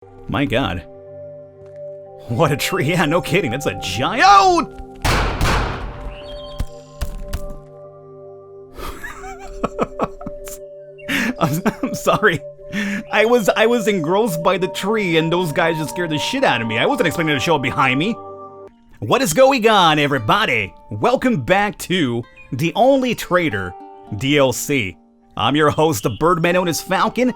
My god. What a tree. Yeah, no kidding. That's a giant. Oh! I'm sorry. I was engrossed by the tree and those guys just scared the shit out of me. I wasn't expecting to show up behind me. What is going on, everybody? Welcome back to the Only Traitor DLC. I'm your host, the Birdman known as Falcon,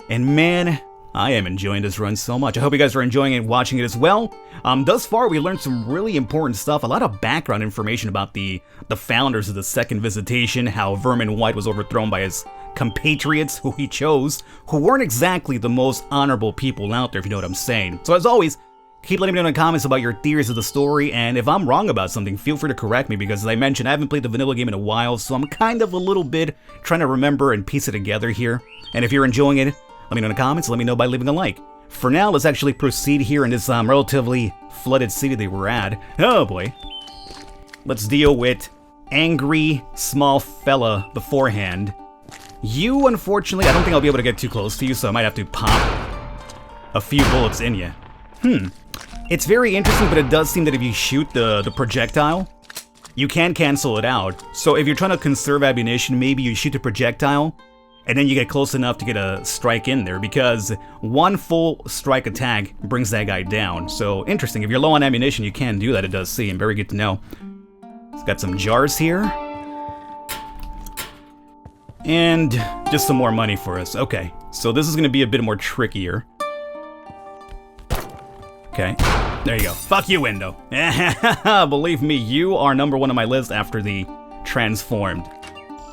and man, I am enjoying this run so much. I hope you guys are enjoying it and watching it as well. Thus far, we learned some really important stuff, a lot of background information about the founders of the second Visitation, how Vermin White was overthrown by his compatriots, who he chose, who weren't exactly the most honorable people out there, if you know what I'm saying. So as always, keep letting me know in the comments about your theories of the story, and if I'm wrong about something, feel free to correct me, because as I mentioned, I haven't played the vanilla game in a while, so I'm kind of a little bit trying to remember and piece it together here. And if you're enjoying it, let me know in the comments, let me know by leaving a like. For now, let's actually proceed here in this relatively flooded city that we're at. Oh boy. Let's deal with angry small fella beforehand. You, unfortunately, I don't think I'll be able to get too close to you, so I might have to pop a few bullets in you. It's very interesting, but it does seem that if you shoot the projectile, you can cancel it out. So if you're trying to conserve ammunition, maybe you shoot the projectile, and then you get close enough to get a strike in there, because one full strike attack brings that guy down. So interesting, if you're low on ammunition, you can do that, it does seem. Very good to know. It's got some jars here. And just some more money for us. Okay, so this is gonna be a bit more trickier. Okay, there you go. Fuck you, window. Believe me, you are number one on my list after the transformed.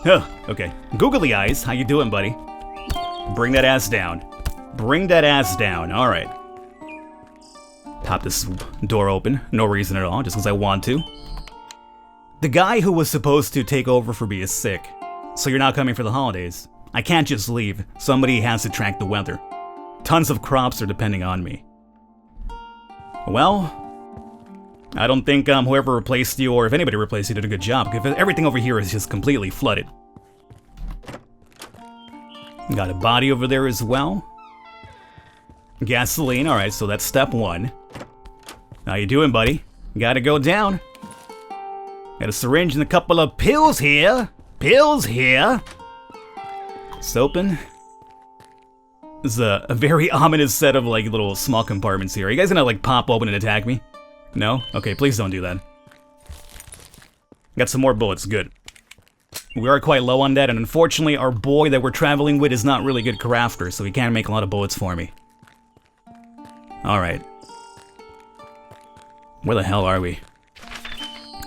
Okay. Googly eyes, how you doing, buddy? Bring that ass down. Bring that ass down, alright. Pop this door open, no reason at all, just because I want to. The guy who was supposed to take over for me is sick, so you're not coming for the holidays. I can't just leave, somebody has to track the weather. Tons of crops are depending on me. Well, I don't think whoever replaced you, or if anybody replaced you, did a good job, because everything over here is just completely flooded. Got a body over there as well. Gasoline, alright, so that's step one. How you doing, buddy? Gotta go down. Got a syringe and a couple of pills here. Pills here. It's open. This is a very ominous set of like little small compartments here. Are you guys gonna like pop open and attack me? No? Okay, please don't do that. Got some more bullets, good. We are quite low on that, and unfortunately our boy that we're traveling with is not really good crafter, so he can't make a lot of bullets for me. Alright. Where the hell are we?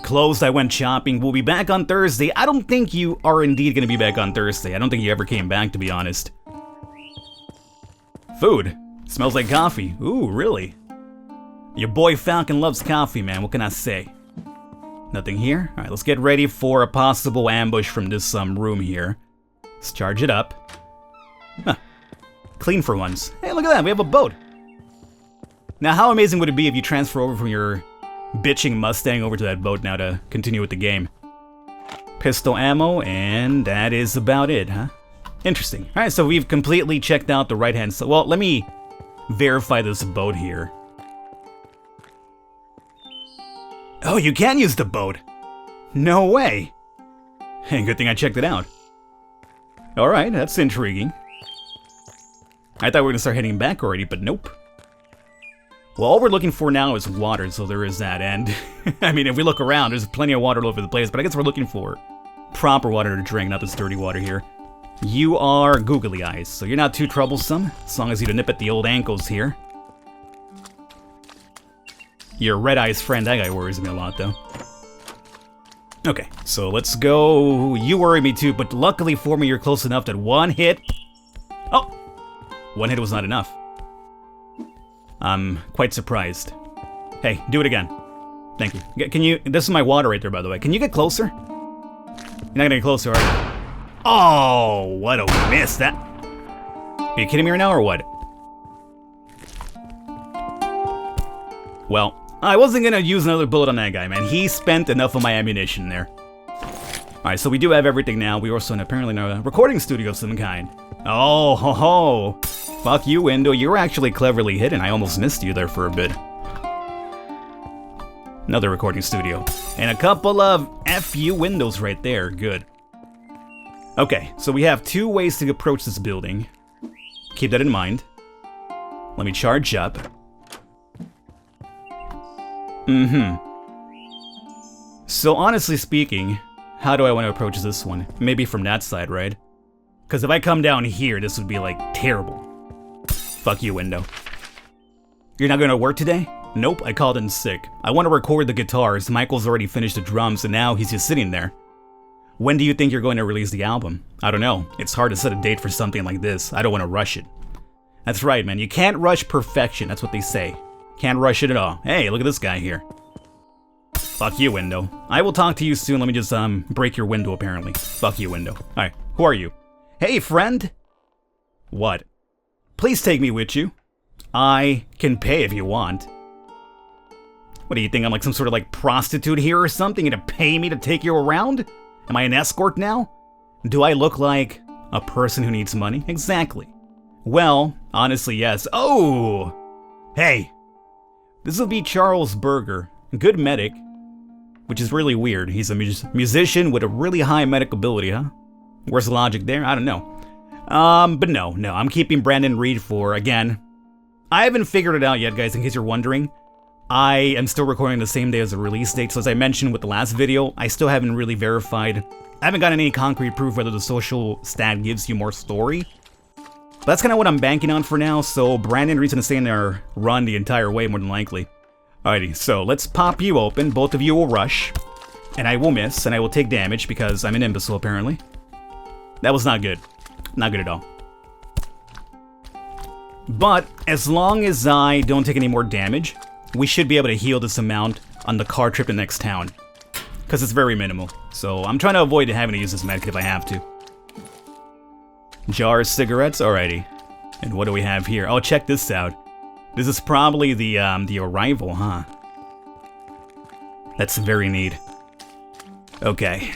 Closed, I went shopping. We'll be back on Thursday. I don't think you are indeed gonna be back on Thursday. I don't think you ever came back, to be honest. Food. Smells like coffee. Ooh, really? Your boy Falcon loves coffee, man. What can I say? Nothing here? Alright, let's get ready for a possible ambush from this room here. Let's charge it up. Huh. Clean for once. Hey, look at that. We have a boat. Now, how amazing would it be if you transfer over from your bitching Mustang over to that boat now to continue with the game? Pistol ammo, and that is about it, huh? Interesting. Alright, so we've completely checked out the right-hand side. Well, let me verify this boat here. Oh, you can use the boat! No way! Hey, good thing I checked it out. Alright, that's intriguing. I thought we were gonna start heading back already, but nope. Well, all we're looking for now is water, so there is that, and I mean, if we look around, there's plenty of water all over the place, but I guess we're looking for proper water to drink, not this dirty water here. You are googly eyes, so you're not too troublesome, as long as you don't nip at the old ankles here. Your red eyes friend, that guy worries me a lot, though. Okay, so let's go. You worry me too, but luckily for me, you're close enough that one hit... Oh! One hit was not enough. I'm quite surprised. Hey, do it again. Thank you. Can you... This is my water right there, by the way. Can you get closer? You're not gonna get closer, are you? Oh, what a miss. That... Are you kidding me right now, or what? Well, I wasn't gonna use another bullet on that guy, man. He spent enough of my ammunition there. Alright, so we do have everything now. We are also apparently in a recording studio of some kind. Oh, ho, ho. Fuck you, window. You were actually cleverly hidden. I almost missed you there for a bit. Another recording studio. And a couple of FU windows right there. Good. Okay, so we have 2 ways to approach this building. Keep that in mind. Let me charge up. So honestly speaking, how do I want to approach this one? Maybe from that side, right? Because if I come down here, this would be like terrible. Fuck you, window. You're not gonna work today? Nope, I called in sick. I want to record the guitars. Michael's already finished the drums and now he's just sitting there. When do you think you're going to release the album? I don't know. It's hard to set a date for something like this. I don't want to rush it. That's right, man. You can't rush perfection. That's what they say. Can't rush it at all. Hey, look at this guy here. Fuck you, window. I will talk to you soon. Let me just, break your window, apparently. Fuck you, window. Alright, who are you? Hey, friend. What? Please take me with you. I can pay if you want. What do you think? I'm like some sort of like prostitute here or something? You're gonna pay me to take you around? Am I an escort now? Do I look like a person who needs money? Exactly. Well, honestly, yes. Oh! Hey! This will be Charles Berger. Good medic. Which is really weird. He's a musician with a really high medic ability, huh? Where's the logic there? I don't know. But no. I'm keeping Brandon Reed for, again. I haven't figured it out yet, guys, in case you're wondering. I am still recording the same day as the release date, so as I mentioned with the last video, I still haven't really verified. I haven't gotten any concrete proof whether the social stat gives you more story. But that's kind of what I'm banking on for now, so Brandon Reed's gonna stay in there run the entire way, more than likely. Alrighty, so let's pop you open. Both of you will rush, and I will miss, and I will take damage because I'm an imbecile, apparently. That was not good. Not good at all. But as long as I don't take any more damage, we should be able to heal this amount on the car trip to the next town. Because it's very minimal. So I'm trying to avoid having to use this medkit if I have to. Jars, cigarettes, alrighty. And what do we have here? Oh, check this out. This is probably the arrival, huh? That's very neat. Okay.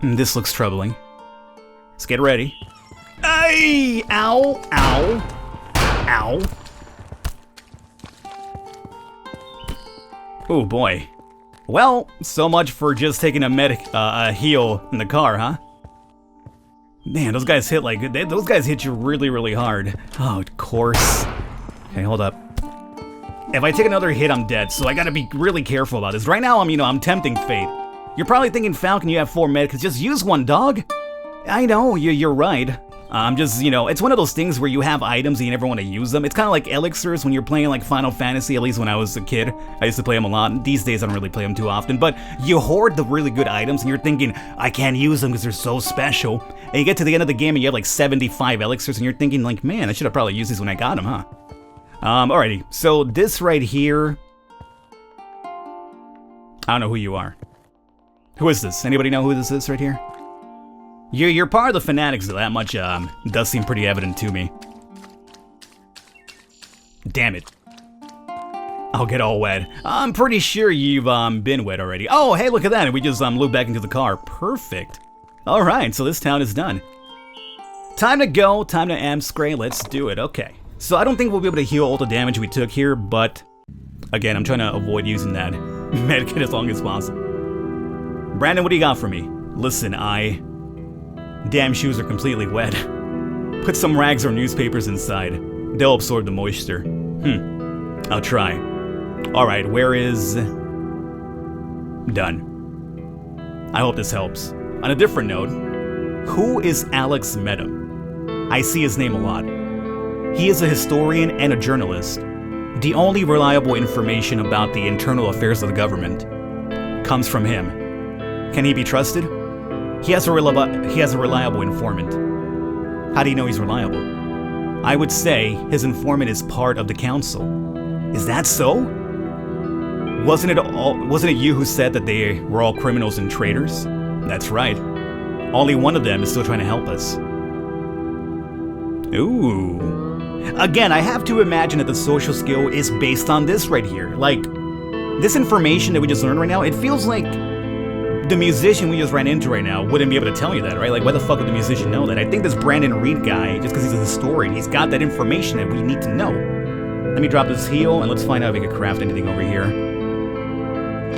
This looks troubling. Let's get ready. Ay! Ow! Ow! Ow! Oh boy. Well, so much for just taking a heal in the car, huh? Man, those guys hit like those guys hit you really, really hard. Oh, of course. Okay, hold up. If I take another hit, I'm dead. So I gotta be really careful about this. Right now, I'm tempting fate. You're probably thinking, Falcon, you have 4 medkits. Just use one, dog. I know, you're right. I'm just, it's one of those things where you have items and you never want to use them. It's kind of like elixirs when you're playing like Final Fantasy, at least when I was a kid. I used to play them a lot. These days I don't really play them too often, but you hoard the really good items and you're thinking, I can't use them because they're so special. And you get to the end of the game and you have like 75 elixirs and you're thinking like, man, I should have probably used these when I got them, huh? Alrighty, so this right here, I don't know who you are. Who is this? Anybody know who this is right here? You're part of the fanatics, though. That much does seem pretty evident to me. Damn it. I'll get all wet. I'm pretty sure you've been wet already. Oh, hey, look at that. We just looped back into the car. Perfect. Alright, so this town is done. Time to go. Time to Amscray. Let's do it. Okay. So I don't think we'll be able to heal all the damage we took here, but again, I'm trying to avoid using that medkit as long as possible. Brandon, what do you got for me? Listen, damn shoes are completely wet. Put some rags or newspapers inside. They'll absorb the moisture. I'll try. Alright, where is... Done. I hope this helps. On a different note, who is Alex Medham? I see his name a lot. He is a historian and a journalist. The only reliable information about the internal affairs of the government comes from him. Can he be trusted? He has a reliable informant. How do you know he's reliable? I would say his informant is part of the council. Is that so? Wasn't it you who said that they were all criminals and traitors? That's right. Only one of them is still trying to help us. Ooh. Again, I have to imagine that the social skill is based on this right here. Like, this information that we just learned right now, it feels like the musician we just ran into right now wouldn't be able to tell you that, right? Like, why the fuck would the musician know that? I think this Brandon Reed guy, just because he's a historian, he's got that information that we need to know. Let me drop this heal, and let's find out if we can craft anything over here.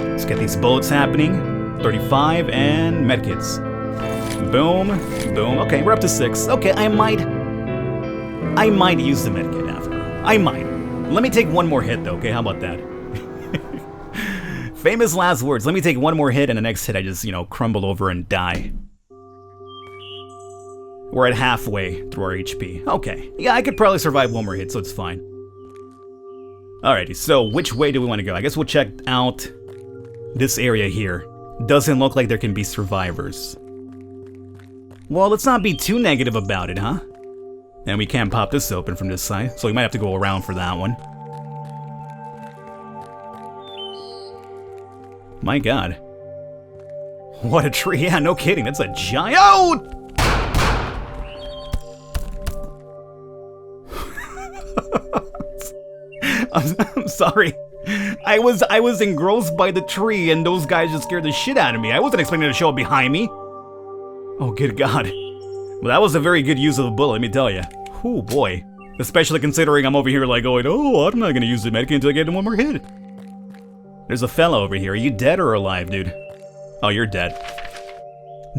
Let's get these bullets happening. 35, and medkits. Boom, boom. Okay, we're up to 6. Okay, I might use the medkit after. I might. Let me take one more hit, though, okay? How about that? Famous last words. Let me take one more hit, and the next hit I just, crumble over and die. We're at halfway through our HP. Okay. Yeah, I could probably survive one more hit, so it's fine. Alrighty, so which way do we want to go? I guess we'll check out this area here. Doesn't look like there can be survivors. Well, let's not be too negative about it, huh? And we can't pop this open from this side, so we might have to go around for that one. My god. What a tree. Yeah, no kidding. That's a giant... Oh! I'm sorry. I was engrossed by the tree and those guys just scared the shit out of me. I wasn't expecting to show up behind me. Oh, good god. Well, that was a very good use of a bullet, let me tell you. Oh boy. Especially considering I'm over here like going, oh, I'm not gonna use the medkit until I get one more hit. There's a fella over here. Are you dead or alive, dude? Oh, you're dead.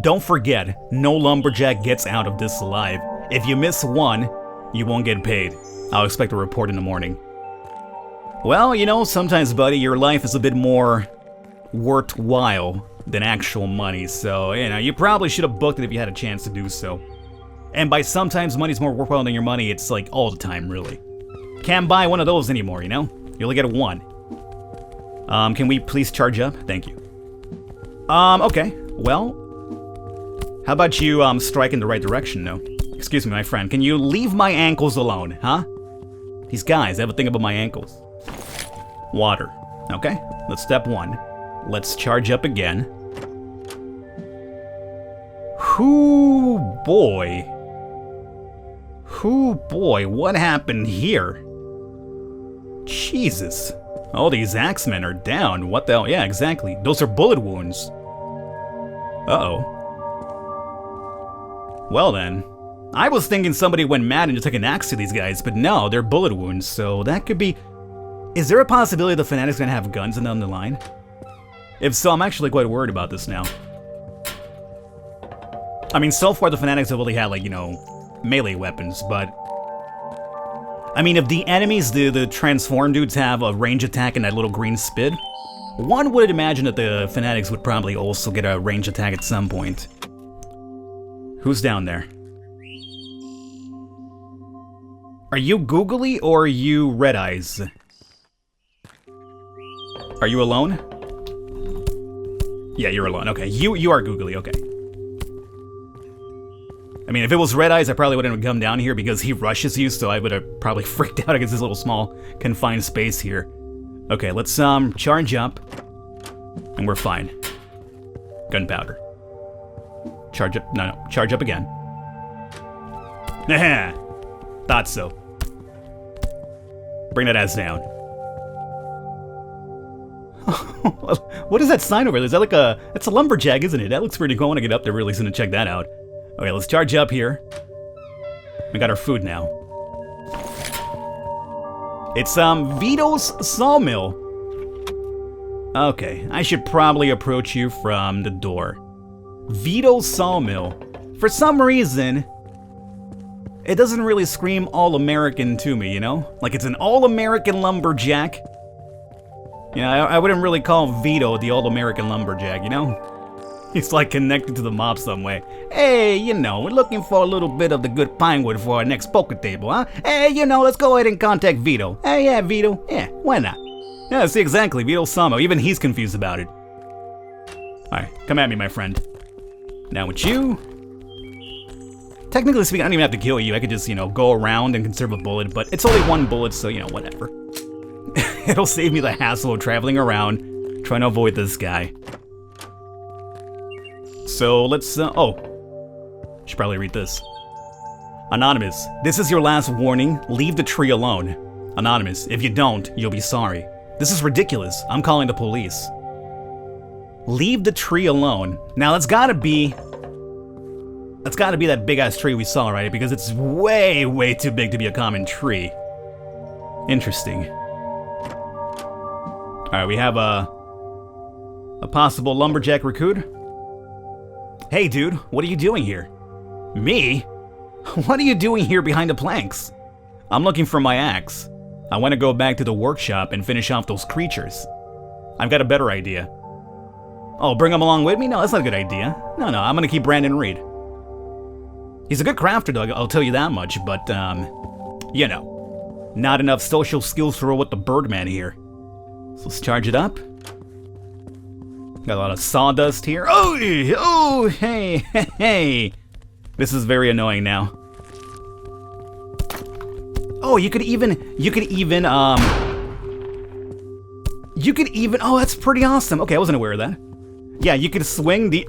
Don't forget, no lumberjack gets out of this alive. If you miss one, you won't get paid. I'll expect a report in the morning. Well, sometimes, buddy, your life is a bit more worthwhile than actual money, so, you probably should have booked it if you had a chance to do so. And by sometimes money's more worthwhile than your money, it's like all the time, really. Can't buy one of those anymore, You only get one. Can we please charge up? Thank you. Okay. Well, how about you, strike in the right direction, though? Excuse me, my friend. Can you leave my ankles alone, huh? These guys, they have a thing about my ankles. Water. Okay, that's step 1. Let's charge up again. Hoo boy. Hoo boy, what happened here? Jesus. All these axemen are down. What the hell? Yeah, exactly. Those are bullet wounds. Uh-oh. Well then. I was thinking somebody went mad and just took an axe to these guys, but no, they're bullet wounds, so that could be... Is there a possibility the Fanatic's gonna have guns down the line? If so, I'm actually quite worried about this now. I mean, so far the Fanatics have only had, like, melee weapons, but... I mean, if the enemies, the transform dudes, have a range attack and that little green spit, one would imagine that the Fanatics would probably also get a range attack at some point. Who's down there? Are you googly or are you red eyes? Are you alone? Yeah, you're alone. Okay, you are googly, okay. I mean, if it was red eyes, I probably wouldn't have come down here because he rushes you, so I would have probably freaked out against this little small confined space here. Okay, let's charge up. And we're fine. Gunpowder. Charge up. No, charge up again. Nah, thought so. Bring that ass down. What is that sign over there? Is that like a... That's a lumberjack, isn't it? That looks pretty cool. I want to get up there really soon and check that out. Okay, let's charge up here. We got our food now. It's, Veto's sawmill. Okay, I should probably approach you from the door. Veto's sawmill. For some reason, it doesn't really scream all-American to me, Like it's an all-American lumberjack. I wouldn't really call Veto the all-American lumberjack, He's like connected to the mob some way. Hey, we're looking for a little bit of the good pine wood for our next poker table, huh? Hey, let's go ahead and contact Veto. Hey, yeah, Veto. Yeah, why not? Yeah, see, exactly. Veto's sawmill. Even he's confused about it. Alright, come at me, my friend. Now with you... Technically speaking, I don't even have to kill you. I could just, go around and conserve a bullet, but it's only one bullet, so, whatever. It'll save me the hassle of traveling around, trying to avoid this guy. So let's, should probably read this. Anonymous, this is your last warning. Leave the tree alone. Anonymous, if you don't, you'll be sorry. This is ridiculous. I'm calling the police. Leave the tree alone. Now that's gotta be that big ass tree we saw, right? Because it's way, way too big to be a common tree. Interesting. Alright, we have a possible lumberjack recruit. Hey dude, what are you doing here? Me? What are you doing here behind the planks? I'm looking for my axe. I want to go back to the workshop and finish off those creatures. I've got a better idea. Oh, bring him along with me? No, that's not a good idea. No, I'm gonna keep Brandon Reed. He's a good crafter, though, I'll tell you that much, but, you know, not enough social skills to roll with the Birdman here. So let's charge it up. Got a lot of sawdust here. Oh, hey. This is very annoying now. Oh, you could even, oh, that's pretty awesome. Okay, I wasn't aware of that. Yeah, you could swing the,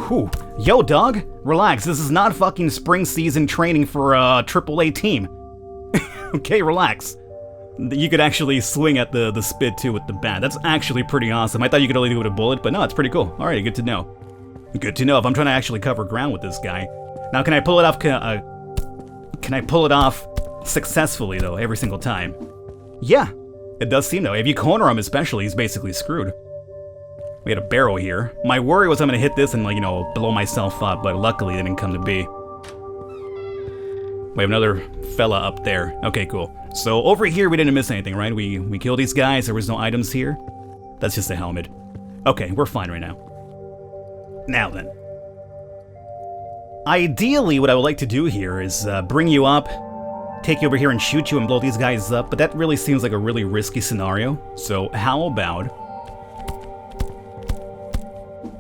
whew. Yo, dog, relax. This is not fucking spring season training for a AAA team. Okay, relax. You could actually swing at the spit too with the bat. That's actually pretty awesome. I thought you could only do it with a bullet, but no, it's pretty cool. Alright, good to know. Good to know if I'm trying to actually cover ground with this guy. Now, can I pull it off? Can I pull it off successfully though, every single time? Yeah, it does seem though. If you corner him especially, he's basically screwed. We had a barrel here. My worry was I'm gonna hit this and, like, you know, blow myself up, but luckily it didn't come to be. We have another fella up there. Okay, cool. So over here we didn't miss anything, right? We killed these guys, there was no items here. That's just a helmet. Okay, we're fine right now. Now then. Ideally, what I would like to do here is bring you up, take you over here and shoot you and blow these guys up, but that really seems like a really risky scenario. So how about...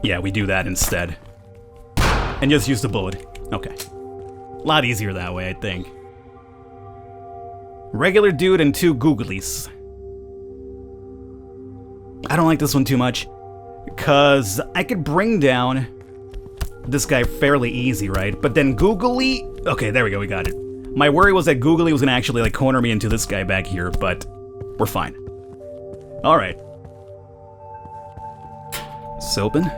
yeah, we do that instead. And just use the bullet. Okay. A lot easier that way, I think. Regular dude and 2 googlies. I don't like this one too much, because I could bring down this guy fairly easy, right? But then googly... okay, there we go, we got it. My worry was that googly was gonna actually, like, corner me into this guy back here, but we're fine. Alright. Soapin.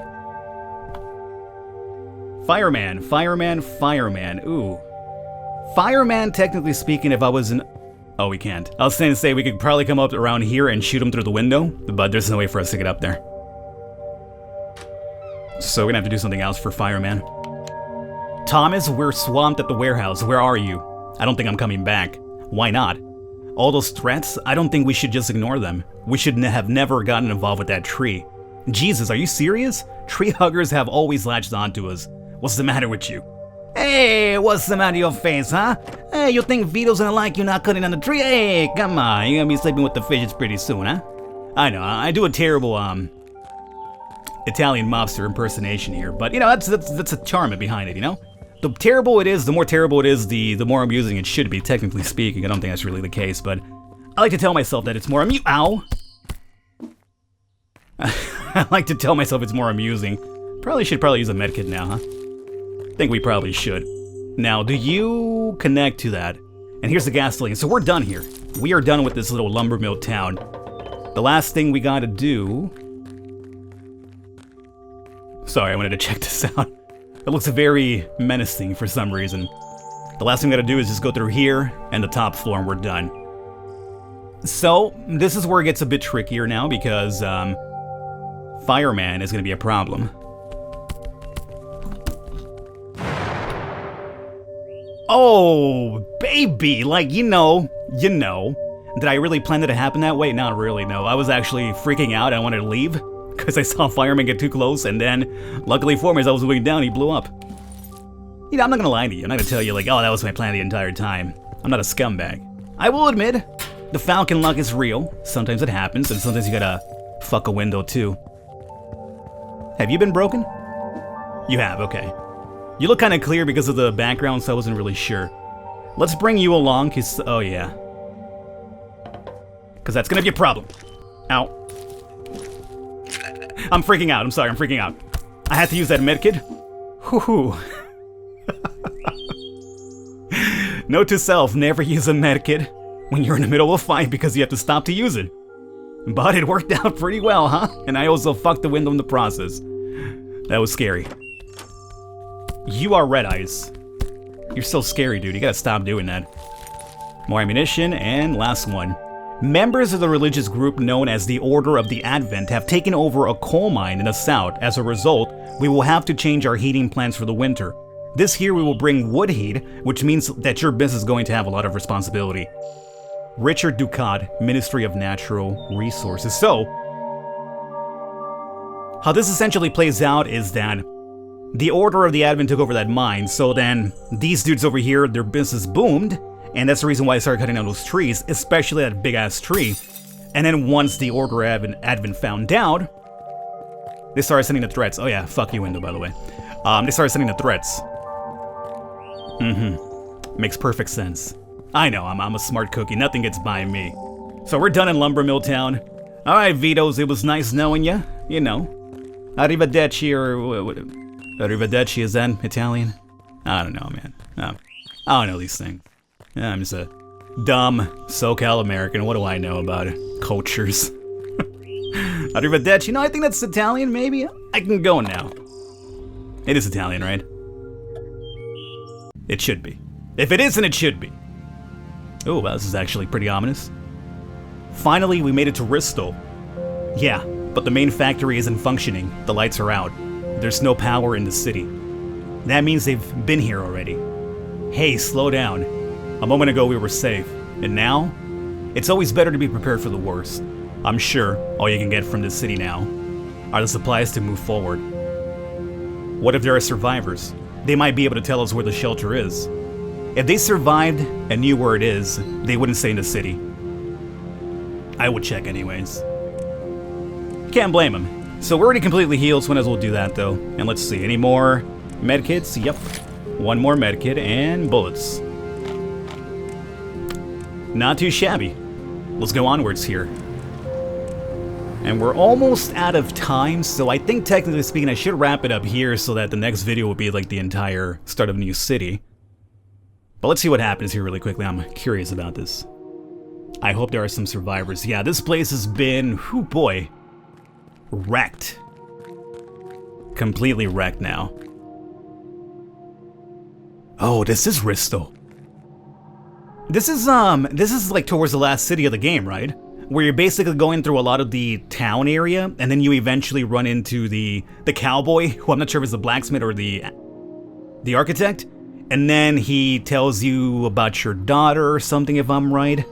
Fireman. Ooh. Fireman, technically speaking, if I was in... oh, we can't. I was saying to say we could probably come up around here and shoot him through the window, but there's no way for us to get up there. So we're gonna have to do something else for Fireman. Thomas, we're swamped at the warehouse. Where are you? I don't think I'm coming back. Why not? All those threats, I don't think we should just ignore them. We should have never gotten involved with that tree. Jesus, are you serious? Tree huggers have always latched onto us. What's the matter with you? Hey, what's the matter with your face, huh? Hey, you think Vito's gonna like you not cutting on the tree? Hey, come on, you're gonna be sleeping with the fishes pretty soon, huh? I know, I do a terrible, Italian mobster impersonation here, but, you know, that's a charm behind it, you know? The terrible it is, the more terrible it is, the more amusing it should be, technically speaking. I don't think that's really the case, but I like to tell myself that it's more ow! I like to tell myself it's more amusing. Should probably use a medkit now, huh? Think we probably should. Now, do you connect to that? And here's the gasoline. So we're done here. We are done with this little lumber mill town. The last thing we gotta do... sorry, I wanted to check this out. It looks very menacing for some reason. The last thing we gotta do is just go through here and the top floor and we're done. So, this is where it gets a bit trickier now because, Fireman is gonna be a problem. Oh, baby, like, you know. Did I really plan it to happen that way? Not really, no. I was actually freaking out. I wanted to leave because I saw Fireman get too close, and then, luckily for me, as I was moving down, he blew up. You know, I'm not gonna lie to you. I'm not gonna tell you, like, oh, that was my plan the entire time. I'm not a scumbag. I will admit, the Falcon luck is real. Sometimes it happens, and sometimes you gotta fuck a window, too. Have you been broken? You have, okay. You look kind of clear because of the background, so I wasn't really sure. Let's bring you along, cause... oh, yeah. Because that's gonna be a problem. Ow. I'm freaking out, I'm sorry, I'm freaking out. I had to use that medkit. Whoo. Note to self, never use a medkit when you're in the middle of a fight because you have to stop to use it. But it worked out pretty well, huh? And I also fucked the window in the process. That was scary. You are Red Eyes. You're so scary, dude. You gotta stop doing that. More ammunition, and last one. Members of the religious group known as the Order of the Advent have taken over a coal mine in the south. As a result, we will have to change our heating plans for the winter. This year we will bring wood heat, which means that your business is going to have a lot of responsibility. Richard Ducat, Ministry of Natural Resources. So, how this essentially plays out is that the Order of the Advent took over that mine, so then these dudes over here, their business boomed, and that's the reason why I started cutting down those trees, especially that big-ass tree. And then once the Order of Advent found out, they started sending the threats. Oh yeah, fuck you, window, by the way. They started sending the threats. Makes perfect sense. I know, I'm a smart cookie, nothing gets by me. So we're done in Lumber Mill Town. Alright, Vitos, it was nice knowing you. You know. Arrivederci, or... Arrivederci, is that Italian? I don't know, man. I don't know these things. I'm just a dumb SoCal American. What do I know about it? Cultures. Arrivederci. No, I think that's Italian, maybe? I can go now. It is Italian, right? It should be. If it isn't, it should be. Oh, well, this is actually pretty ominous. Finally, we made it to Risto. Yeah, but the main factory isn't functioning. The lights are out. There's no power in the city. That means they've been here already. Hey, slow down. A moment ago we were safe, and now? It's always better to be prepared for the worst. I'm sure all you can get from this city now are the supplies to move forward. What if there are survivors? They might be able to tell us where the shelter is. If they survived and knew where it is, they wouldn't stay in the city. I would check anyways. Can't blame them. So we're already completely healed, so we might as well do that though. And let's see, any more medkits? Yep. One more medkit and bullets. Not too shabby. Let's go onwards here. And we're almost out of time, so I think technically speaking I should wrap it up here so that the next video will be like the entire start of a new city. But let's see what happens here really quickly. I'm curious about this. I hope there are some survivors. Yeah, this place has been, whoo boy, wrecked. Completely wrecked now. Oh, this is Risto. This is like towards the last city of the game, right? Where you're basically going through a lot of the town area, and then you eventually run into the cowboy, who I'm not sure if it's the blacksmith or the architect, and then he tells you about your daughter or something, if I'm right.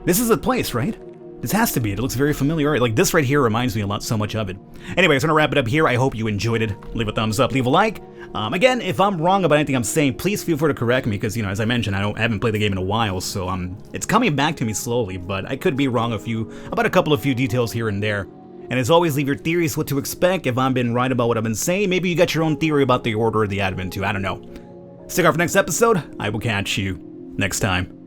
This is the place, right? This has to be it. It looks very familiar. Right? Like, this right here reminds me a lot, so much of it. Anyways, I'm gonna wrap it up here. I hope you enjoyed it. Leave a thumbs up, leave a like. Again, if I'm wrong about anything I'm saying, please feel free to correct me, because, you know, as I mentioned, I haven't played the game in a while, so it's coming back to me slowly, but I could be wrong about a couple of few details here and there. And as always, leave your theories what to expect. If I've been right about what I've been saying, maybe you got your own theory about the Order of the Advent too. I don't know. Stick around for next episode. I will catch you next time.